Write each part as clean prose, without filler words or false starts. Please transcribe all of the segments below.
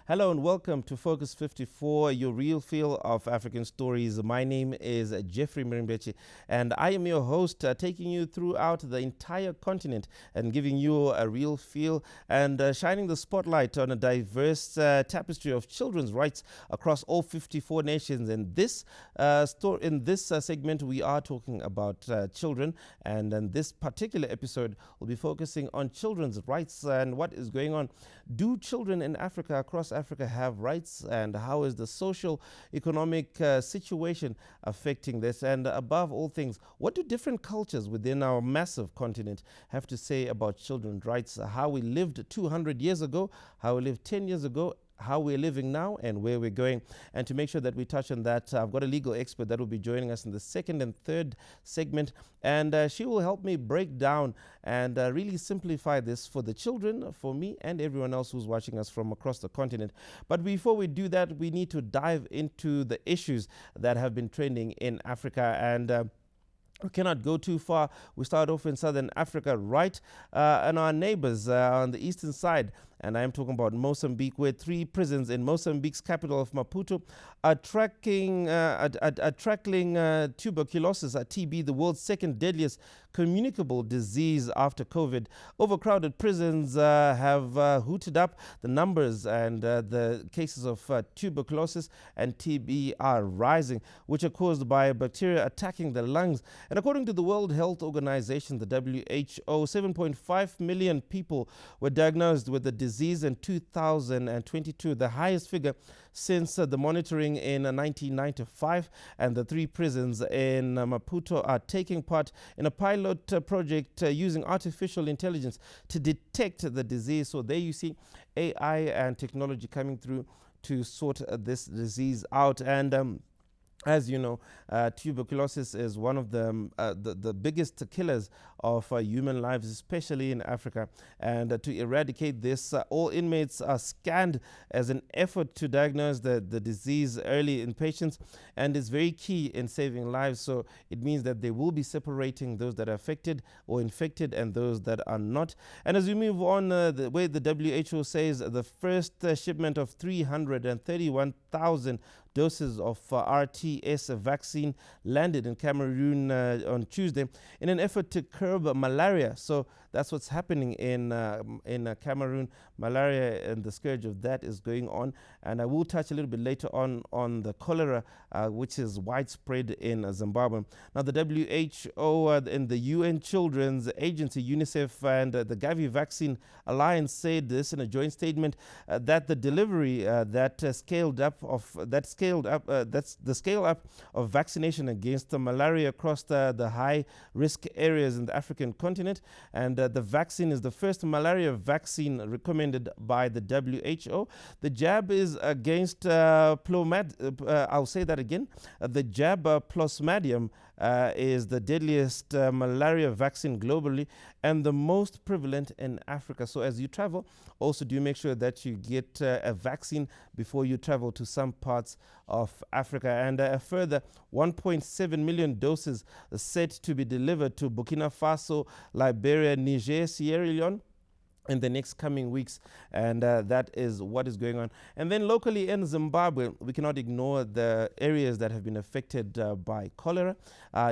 Hello and welcome to Focus 54, your real feel of African stories. My name is Jeffrey Murimbechi and I am your host, taking you throughout the entire continent and giving you a real feel and shining the spotlight on a diverse tapestry of children's rights across all 54 nations. In this segment, we are talking about children, and in this particular episode, we'll be focusing on children's rights and what is going on. Do children in Africa, across Africa, have rights, and how is the social, economic situation affecting this? And above all things, what do different cultures within our massive continent have to say about children's rights? How we lived 200 years ago, how we lived 10 years ago, how we're living now, and where we're going. And to make sure that we touch on that, I've got a legal expert that will be joining us in the second and third segment, and she will help me break down and really simplify this for the children, for me, and everyone else who's watching us from across the continent. But before we do that, we need to dive into the issues that have been trending in Africa, and we cannot go too far. We start off in Southern Africa, right? And our neighbors on the eastern side, and I am talking about Mozambique, where 3 prisons in Mozambique's capital of Maputo are tackling tuberculosis, TB, the world's second deadliest communicable disease after COVID. Overcrowded prisons have hooted up. The numbers and the cases of tuberculosis and TB are rising, which are caused by bacteria attacking the lungs. And according to the World Health Organization, the WHO, 7.5 million people were diagnosed with the disease in 2022, the highest figure since the monitoring in 1995. And the 3 prisons in Maputo are taking part in a pilot project using artificial intelligence to detect the disease. So there you see AI and technology coming through to sort this disease out. And as you know, tuberculosis is one of the biggest killers of human lives, especially in Africa. And to eradicate this, all inmates are scanned as an effort to diagnose the disease early in patients, and is very key in saving lives. So it means that they will be separating those that are affected or infected and those that are not. And as we move on, the way the WHO says, the first shipment of 331,000 doses of RTS vaccine landed in Cameroon on Tuesday in an effort to curb malaria. So that's what's happening in Cameroon. Malaria and the scourge of that is going on. And I will touch a little bit later on the cholera, which is widespread in Zimbabwe. Now, the WHO and the UN Children's Agency, UNICEF, and the Gavi Vaccine Alliance said this in a joint statement, that the delivery that's the scale up of vaccination against the malaria across the high risk areas in the African continent. And the vaccine is the first malaria vaccine recommended by the WHO. The jab is against I'll say that again. The jab Plasmodium is the deadliest malaria vaccine globally and the most prevalent in Africa. So as you travel, also do make sure that you get a vaccine before you travel to some parts of Africa. And a further 1.7 million doses are set to be delivered to Burkina Faso, Liberia, Niger, Sierra Leone in the next coming weeks, and that is what is going on. And then locally in Zimbabwe, we cannot ignore the areas that have been affected by cholera.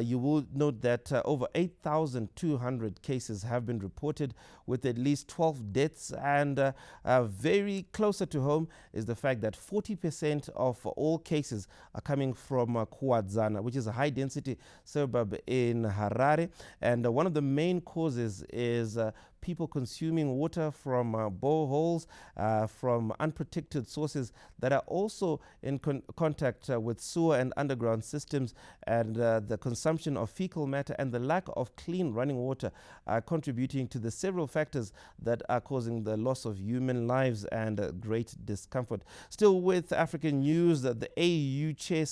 You will note that over 8,200 cases have been reported, with at least 12 deaths. And very closer to home is the fact that 40% of all cases are coming from Kuwadzana, which is a high-density suburb in Harare. And one of the main causes is people consuming water from boreholes, from unprotected sources that are also in contact with sewer and underground systems, and the consumption of fecal matter and the lack of clean running water are contributing to the several factors that are causing the loss of human lives and great discomfort. Still with African news, the AU chair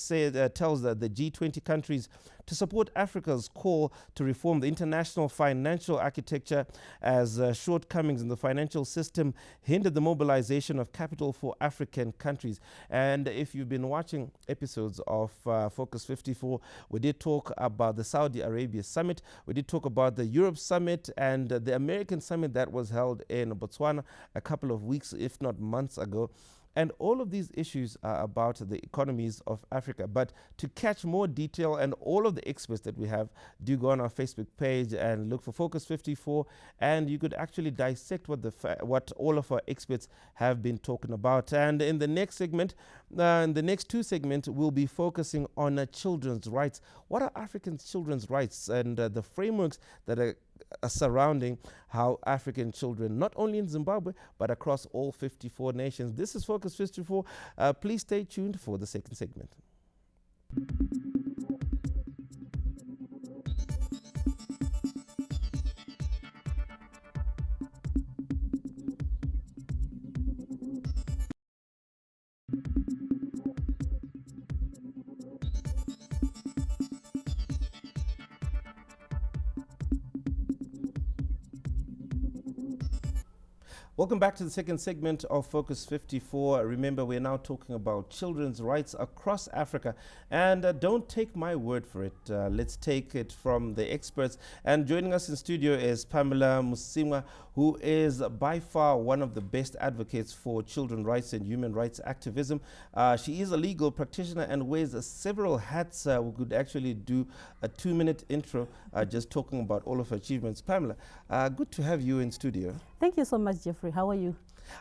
tells the G20 countries to support Africa's call to reform the international financial architecture, as shortcomings in the financial system hinder the mobilization of capital for African countries. And if you've been watching episodes of Focus 54, we did talk about the Saudi Arabia summit, we did talk about the Europe summit and the American summit that was held in Botswana a couple of weeks, if not months ago. And all of these issues are about the economies of Africa. But to catch more detail and all of the experts that we have, do go on our Facebook page and look for FOCUS54, and you could actually dissect what all of our experts have been talking about. And in the next segment, in the next two segments, we'll be focusing on children's rights. What are African children's rights, and the frameworks that are surrounding how African children, not only in Zimbabwe, but across all 54 nations. This is Focus 54. Please stay tuned for the second segment. Welcome back to the second segment of Focus 54. Remember, we're now talking about children's rights across Africa. And don't take my word for it. Let's take it from the experts. And joining us in studio is Pamellah Musimwa, who is by far one of the best advocates for children's rights and human rights activism. She is a legal practitioner and wears several hats. We could actually do a 2-minute intro just talking about all of her achievements. Pamellah, good to have you in studio. Thank you so much, Jeffrey. How are you?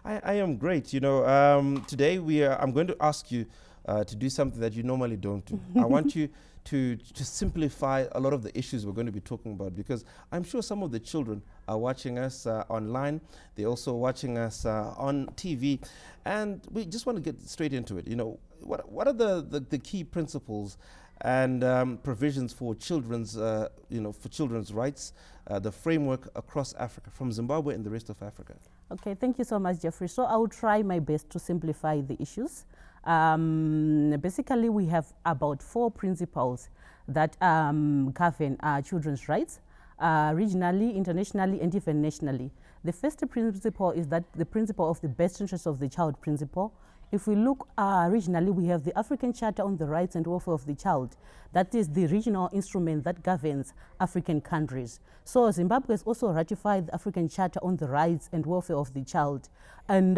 I am great. You know, today I'm going to ask you to do something that you normally don't do. I want you to simplify a lot of the issues we're going to be talking about, because I'm sure some of the children are watching us online. They're also watching us on TV, and we just want to get straight into it. You know, what are the key principles and provisions for children's, for children's rights, the framework across Africa, from Zimbabwe and the rest of Africa? Okay, thank you so much, Jeffrey. So I will try my best to simplify the issues. Basically, we have about 4 principles that govern children's rights, regionally, internationally, and even nationally. The first principle is that the principle of the best interest of the child principle. If we look regionally, we have the African Charter on the Rights and Welfare of the Child. That is the regional instrument that governs African countries. So Zimbabwe has also ratified the African Charter on the Rights and Welfare of the Child. And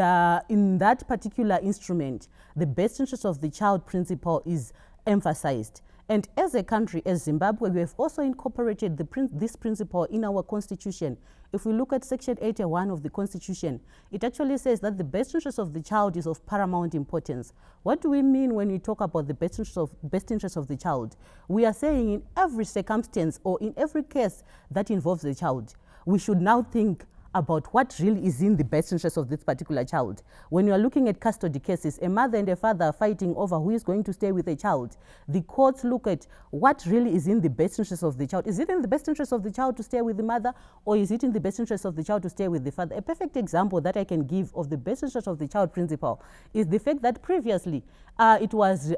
in that particular instrument, the best interest of the child principle is emphasized. And as a country, as Zimbabwe, we have also incorporated this principle in our constitution. If we look at Section 81 of the Constitution, it actually says that the best interest of the child is of paramount importance. What do we mean when we talk about the best interest of the child? We are saying in every circumstance or in every case that involves the child, we should now think about what really is in the best interest of this particular child. When you are looking at custody cases, a mother and a father are fighting over who is going to stay with a child. The courts look at what really is in the best interest of the child. Is it in the best interest of the child to stay with the mother, or is it in the best interest of the child to stay with the father? A perfect example that I can give of the best interest of the child principle is the fact that previously it was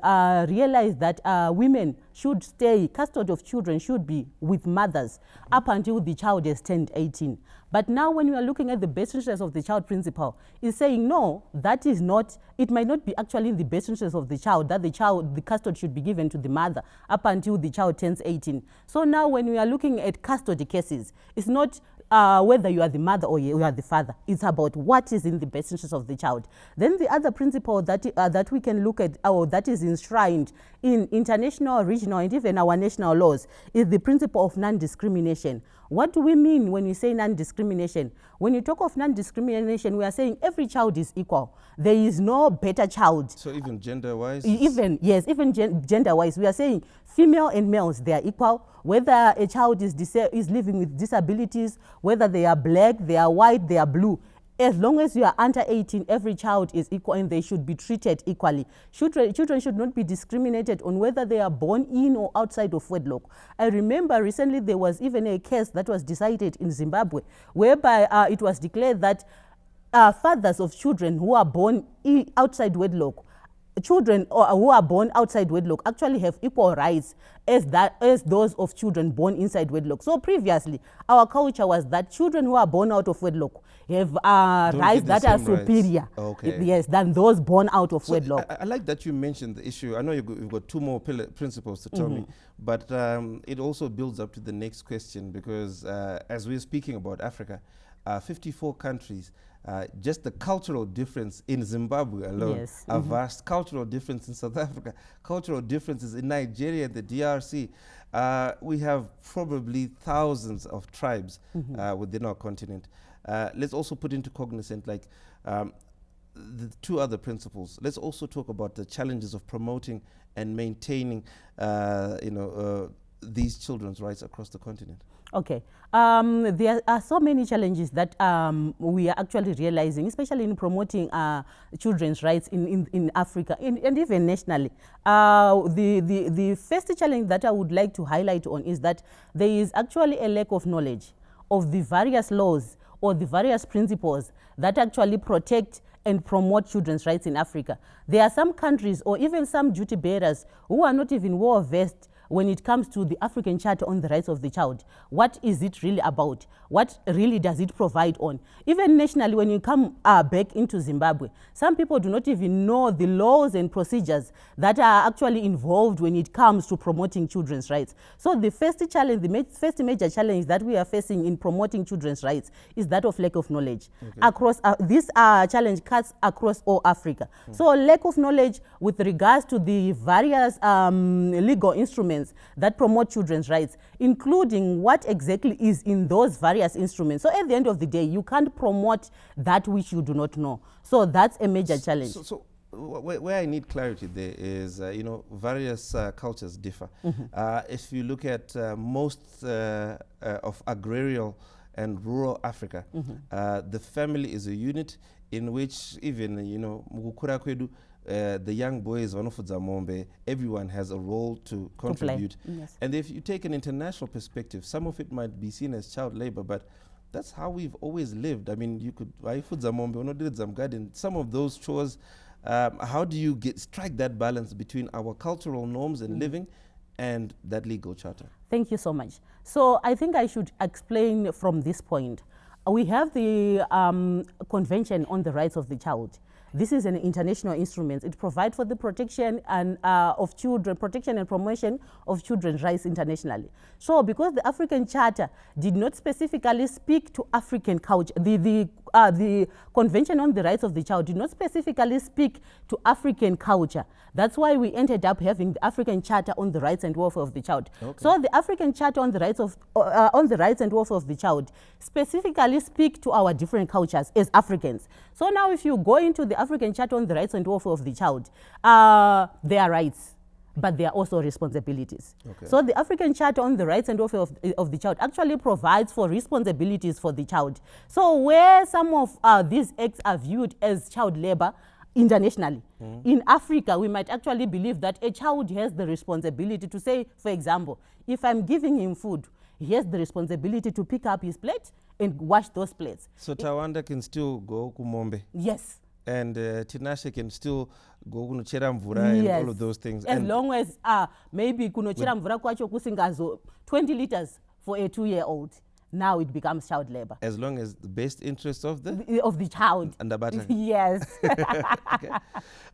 realized that women should stay, custody of children should be with mothers up until the child has turned 18. But now when you are looking at the best interest of the child principle, it's saying no, that is not, it might not be actually in the best interest of the child, that the custody should be given to the mother up until the child turns 18. So now when we are looking at custody cases, it's not whether you are the mother or you are the father. It's about what is in the best interest of the child. Then the other principle that we can look at, or that is enshrined in international, regional, and even our national laws, is the principle of non-discrimination. What do we mean when we say non-discrimination? When you talk of non-discrimination, we are saying every child is equal. There is no better child. So even gender-wise? Even gender-wise. We are saying female and males, they are equal. Whether a child is living with disabilities, whether they are black, they are white, they are blue, as long as you are under 18, every child is equal and they should be treated equally. Children should not be discriminated on whether they are born in or outside of wedlock. I remember recently there was even a case that was decided in Zimbabwe whereby it was declared that fathers of children who are born outside wedlock, children who are born outside wedlock actually have equal rights as those of children born inside wedlock. So previously, our culture was that children who are born out of wedlock have rights that are superior, than those born out of wedlock. I like that you mentioned the issue. I know you've got 2 more principles to tell me, but it also builds up to the next question, because as we're speaking about Africa, 54 countries, just the cultural difference in Zimbabwe alone, Yes. a vast cultural difference in South Africa, cultural differences in Nigeria, the DRC. We have probably thousands of tribes within our continent. Let's also put into cognizance like the two other principles. Let's also talk about the challenges of promoting and maintaining these children's rights across the continent. Okay. There are so many challenges that we are actually realizing, especially in promoting children's rights in Africa and even nationally. The first challenge that I would like to highlight on is that there is actually a lack of knowledge of the various laws or the various principles that actually protect and promote children's rights in Africa. There are some countries or even some duty bearers who are not even well versed when it comes to the African Charter on the Rights of the Child. What is it really about? What really does it provide on? Even nationally, when you come back into Zimbabwe, some people do not even know the laws and procedures that are actually involved when it comes to promoting children's rights. So the first challenge, first major challenge that we are facing in promoting children's rights is that of lack of knowledge. Okay. Across this challenge cuts across all Africa. So lack of knowledge with regards to the various legal instruments that promote children's rights, including what exactly is in those various instruments. So at the end of the day, you can't promote that which you do not know. So that's a major challenge. So where I need clarity there is, various cultures differ. If you look at most of agrarian and rural Africa, the family is a unit in which even, mukukura kwedu, the young boys, everyone has a role to contribute. Yes. And if you take an international perspective, some of it might be seen as child labor, but that's how we've always lived. I mean, you could, some of those chores, how do you strike that balance between our cultural norms and living and that legal charter? Thank you so much. So I think I should explain from this point. We have the Convention on the Rights of the Child. This is an international instrument. It provides for the protection and of children, protection and promotion of children's rights internationally. So because the African Charter did not specifically speak to African culture, the Convention on the Rights of the Child did not specifically speak to African culture. That's why we ended up having the African Charter on the Rights and Welfare of the Child. Okay. So the African Charter on the Rights and Welfare of the Child specifically speak to our different cultures as Africans. So now if you go into the African Charter on the Rights and Welfare of the Child, there are rights, but there are also responsibilities. Okay. So the African Charter on the Rights and Welfare of the Child actually provides for responsibilities for the child. So where some of these acts are viewed as child labor internationally, in Africa, we might actually believe that a child has the responsibility to say, for example, if I'm giving him food, he has the responsibility to pick up his plate and wash those plates. So Tawanda can still go kumombe? Yes. And Tinashe can still go kunochera mvura and all of those things. As long as maybe kunochera mvura kwacho kusingazo 20 liters for a 2-year-old. Now it becomes child labor. As long as the best interest of the child. And the button. Yes.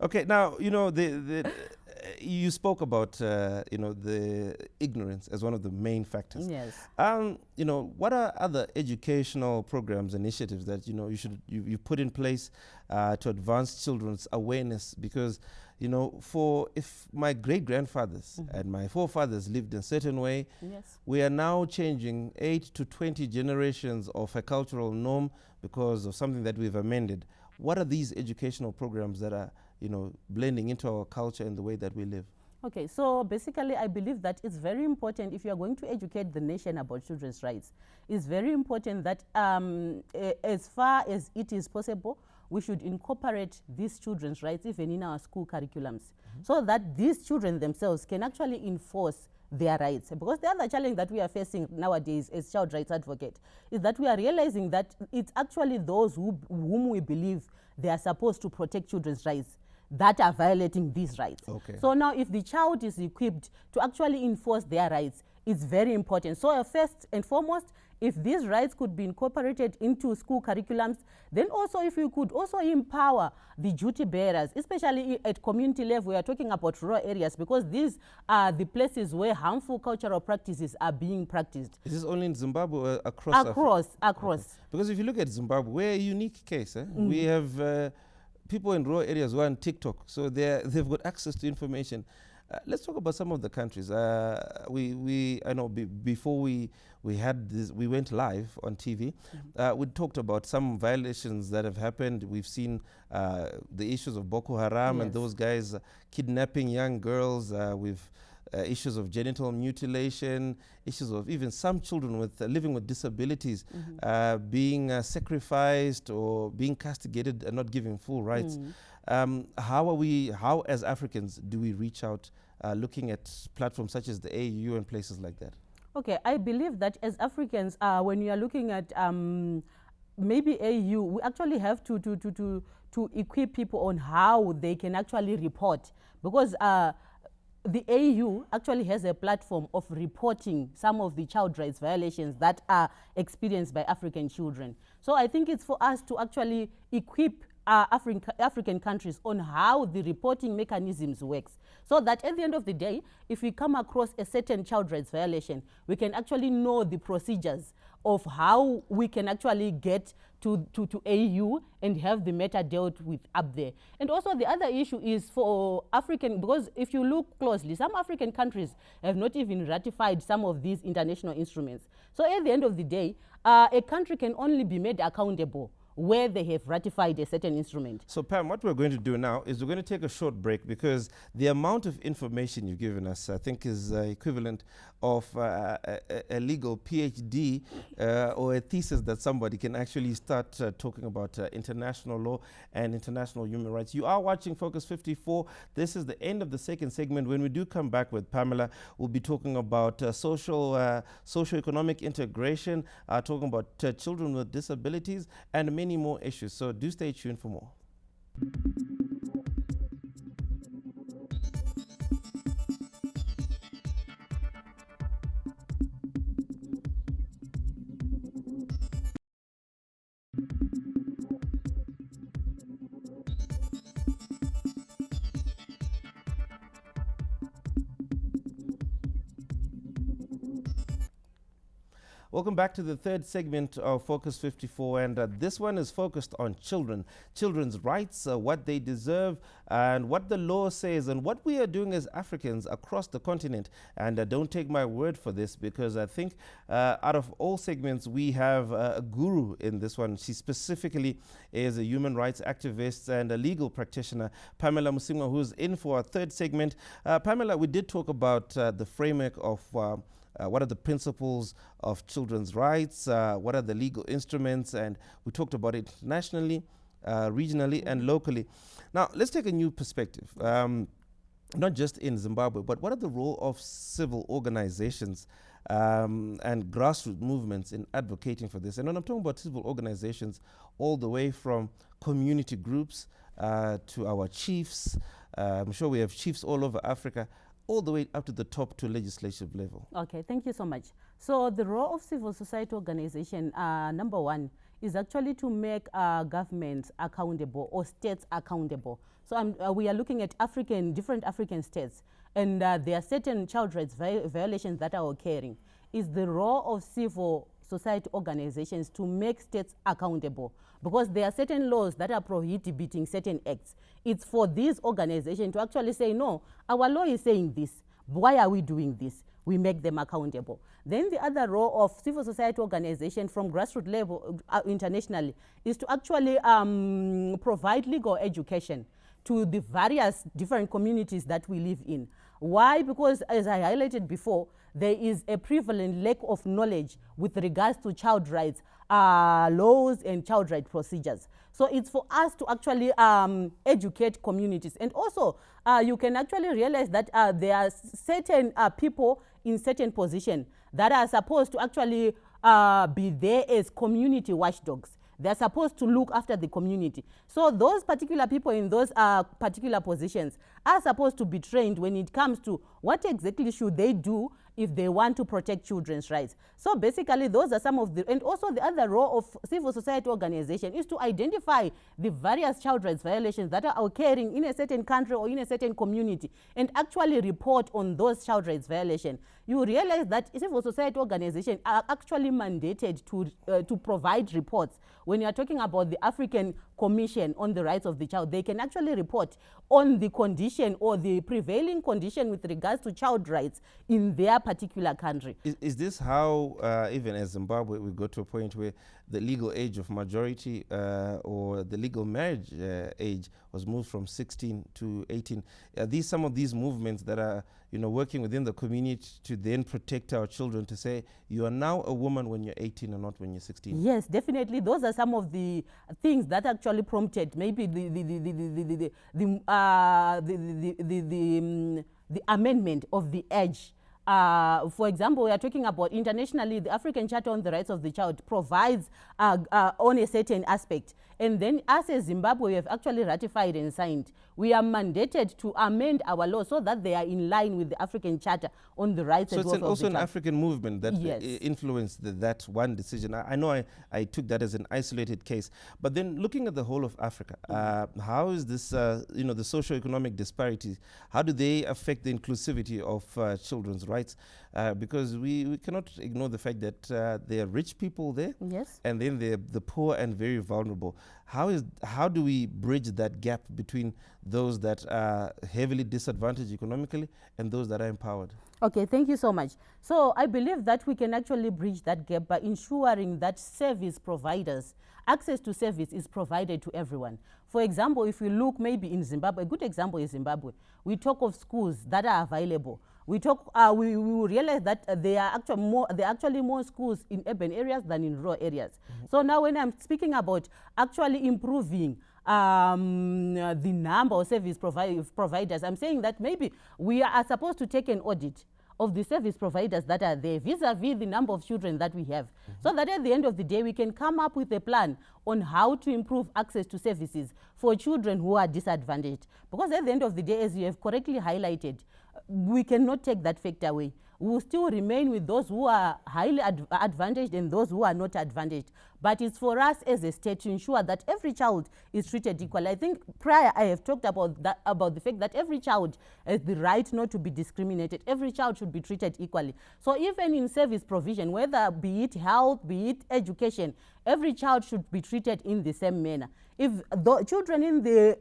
Okay. Now, you spoke about the ignorance as one of the main factors. Yes. What are other educational programs, initiatives that you put in place to advance children's awareness? Because if my great-grandfathers and my forefathers lived in a certain way, yes, we are now changing 8 to 20 generations of a cultural norm because of something that we've amended. What are these educational programs that are blending into our culture and the way that we live? Okay, so basically I believe that it's very important, if you are going to educate the nation about children's rights, it's very important that as far as it is possible, we should incorporate these children's rights even in our school curriculums, so that these children themselves can actually enforce their rights. Because the other challenge that we are facing nowadays as child rights advocate is that we are realizing that it's actually those whom we believe they are supposed to protect children's rights that are violating these rights. Okay. So now if the child is equipped to actually enforce their rights, is very important. So first and foremost, if these rights could be incorporated into school curriculums, then also if you could also empower the duty bearers, especially at community level. We are talking about rural areas because these are the places where harmful cultural practices are being practiced. Is this only in Zimbabwe or across? Across. Okay. Because if you look at Zimbabwe, we're a unique case. We have people in rural areas who are on TikTok, so they've got access to information. Let's talk about some of the countries. I know before we had this, we went live on TV. We talked about some violations that have happened. We've seen the issues of Boko Haram and those guys kidnapping young girls. We've issues of genital mutilation, issues of even some children with living with disabilities being sacrificed or being castigated and not given full rights. How as Africans do we reach out looking at platforms such as the AU and places like that? Okay, I believe that as Africans, when you are looking at maybe AU, we actually have to equip people on how they can actually report, because the AU actually has a platform of reporting some of the child rights violations that are experienced by African children. So I think it's for us to actually equip African countries on how the reporting mechanisms works, so that at the end of the day, if we come across a certain child rights violation, we can actually know the procedures of how we can actually get to AU and have the matter dealt with up there. And also the other issue is for African, because if you look closely, some African countries have not even ratified some of these international instruments. So at the end of the day, a country can only be made accountable where they have ratified a certain instrument. So Pam, what we're going to do now is we're going to take a short break, because the amount of information you've given us, I think, is equivalent of a legal PhD or a thesis that somebody can actually start talking about international law and international human rights. You are watching Focus 54. This is the end of the second segment. When we do come back with Pamela, we'll be talking about socio-economic integration, talking about children with disabilities, and many more issues. So do stay tuned for more. Welcome back to the third segment of Focus 54, and this one is focused on children, children's rights, what they deserve, and what the law says, and what we are doing as Africans across the continent. And don't take my word for this, because I think out of all segments, we have a guru in this one. She specifically is a human rights activist and a legal practitioner, Pamellah Musimwa, who's in for our third segment. Pamela, we did talk about the framework of what are the principles of children's rights, what are the legal instruments, and we talked about it nationally, regionally, and locally. Now, let's take a new perspective, not just in Zimbabwe, but what are the role of civil organizations and grassroots movements in advocating for this? And when I'm talking about civil organizations, all the way from community groups to our chiefs, I'm sure we have chiefs all over Africa, all the way up to the top to legislative level. Okay, thank you so much. So the role of civil society organization, number one, is actually to make governments accountable or states accountable. So we are looking at different African states, and there are certain child rights violations that are occurring. It's the role of civil society organizations to make states accountable, because there are certain laws that are prohibiting certain acts. It's for these organizations to actually say, no, our law is saying this. Why are we doing this? We make them accountable. Then the other role of civil society organization from grassroots level internationally is to actually provide legal education to the various different communities that we live in. Why? Because as I highlighted before, there is a prevalent lack of knowledge with regards to child rights laws and child rights procedures. So it's for us to actually educate communities. And also, you can actually realize that there are certain people in certain positions that are supposed to actually be there as community watchdogs. They're supposed to look after the community. So those particular people in those particular positions are supposed to be trained when it comes to what exactly should they do if they want to protect children's rights. So basically those are some of the, and also the other role of civil society organization is to identify the various child rights violations that are occurring in a certain country or in a certain community and actually report on those child rights violations. You realize that civil society organizations are actually mandated to provide reports. When you are talking about the African Commission on the Rights of the Child, they can actually report on the condition or the prevailing condition with regards to child rights in their particular country. Is this how, even as Zimbabwe, we got to a point where the legal age of majority or the legal marriage age was moved from 16 to 18? Are these some of these movements that are, you know, working within the community to then protect our children, to say you are now a woman when you're 18 and not when you're 16? Yes, definitely. Those are some of the things that actually prompted maybe the amendment of the age. For example, we are talking about internationally, the African Charter on the Rights of the Child provides on a certain aspect. And then as a Zimbabwe, we have actually ratified and signed. We are mandated to amend our law so that they are in line with the African Charter on the Rights of the Child. So it's also an African movement that yes. influenced that one decision. I know I took that as an isolated case. But then looking at the whole of Africa, how is this, you know, the socio-economic disparities, how do they affect the inclusivity of children's rights? Because we cannot ignore the fact that there are rich people there, yes, and then there are the poor and very vulnerable. How do we bridge that gap between those that are heavily disadvantaged economically and those that are empowered? Okay, thank you so much. So I believe that we can actually bridge that gap by ensuring that service providers, access to service is provided to everyone. For example, if we look maybe in Zimbabwe, a good example is Zimbabwe. We talk of schools that are available. We talk. We realize that there are actually more schools in urban areas than in rural areas. Mm-hmm. So now, when I'm speaking about actually improving the number of service providers, I'm saying that maybe we are supposed to take an audit of the service providers that are there vis-a-vis the number of children that we have, so that at the end of the day we can come up with a plan on how to improve access to services for children who are disadvantaged. Because at the end of the day, as you have correctly highlighted, we cannot take that fact away. We will still remain with those who are highly advantaged and those who are not advantaged. But it's for us as a state to ensure that every child is treated equally. I think prior I have talked about the fact that every child has the right not to be discriminated. Every child should be treated equally. So even in service provision, whether be it health, be it education, every child should be treated in the same manner. If the children in the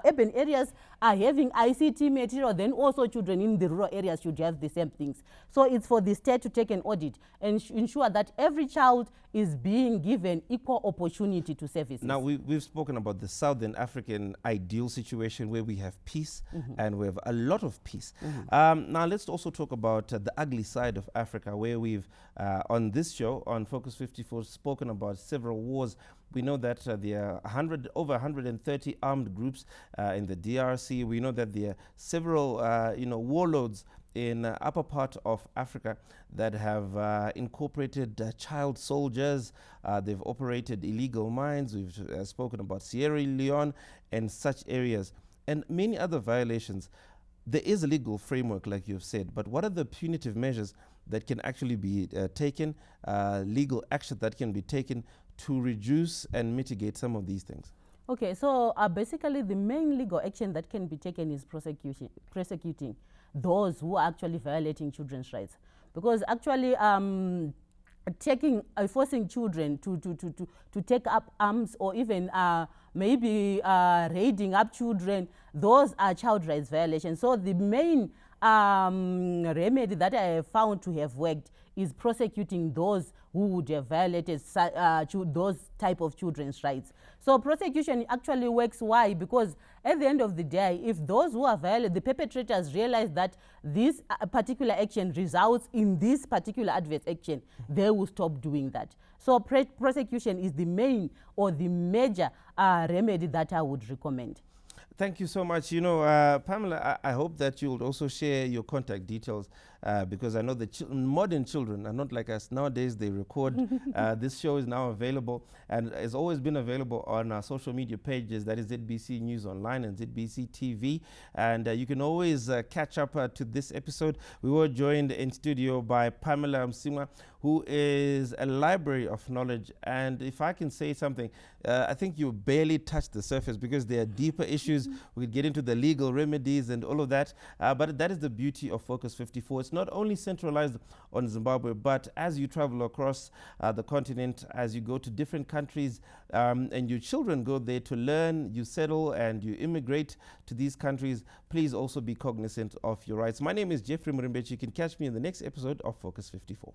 urban areas are having ICT material, then also children in the rural areas should have the same things. So it's for the state to take an audit and ensure that every child is being given equal opportunity to services. Now, we've spoken about the Southern African ideal situation where we have peace, and we have a lot of peace. Now, let's also talk about the ugly side of Africa, where we've, on this show, on FOCUS54, spoken about several wars. We know that there are over 130 armed groups in the DRC. We know that there are several warlords in upper part of Africa that have incorporated child soldiers. They've operated illegal mines. We've spoken about Sierra Leone and such areas, and many other violations. There is a legal framework, like you've said, but what are the punitive measures that can actually be taken, legal action that can be taken to reduce and mitigate some of these things? Okay, so basically the main legal action that can be taken is prosecuting those who are actually violating children's rights. Because actually forcing children to take up arms, or even maybe raiding up children, those are child rights violations. So the main remedy that I have found to have worked is prosecuting those who would have violated those type of children's rights. So prosecution actually works. Why? Because at the end of the day, if those who are violated, the perpetrators realize that this particular action results in this particular adverse action, they will stop doing that. So prosecution is the main or the major remedy that I would recommend. Thank you so much. You know, Pamela, I hope that you'll also share your contact details because I know the modern children are not like us. Nowadays they record. This show is now available and has always been available on our social media pages, that is ZBC News Online and ZBC TV, and you can always catch up to this episode. We were joined in studio by Pamela Musima, who is a library of knowledge, and if I can say something, I think you barely touched the surface, because there are deeper issues. We could get into the legal remedies and all of that, but that is the beauty of Focus 54. It's not only centralized on Zimbabwe, but as you travel across the continent, as you go to different countries, and your children go there to learn, you settle and you immigrate to these countries, please also be cognizant of your rights. My name is Jeffrey Murimbechi. You can catch me in the next episode of Focus 54.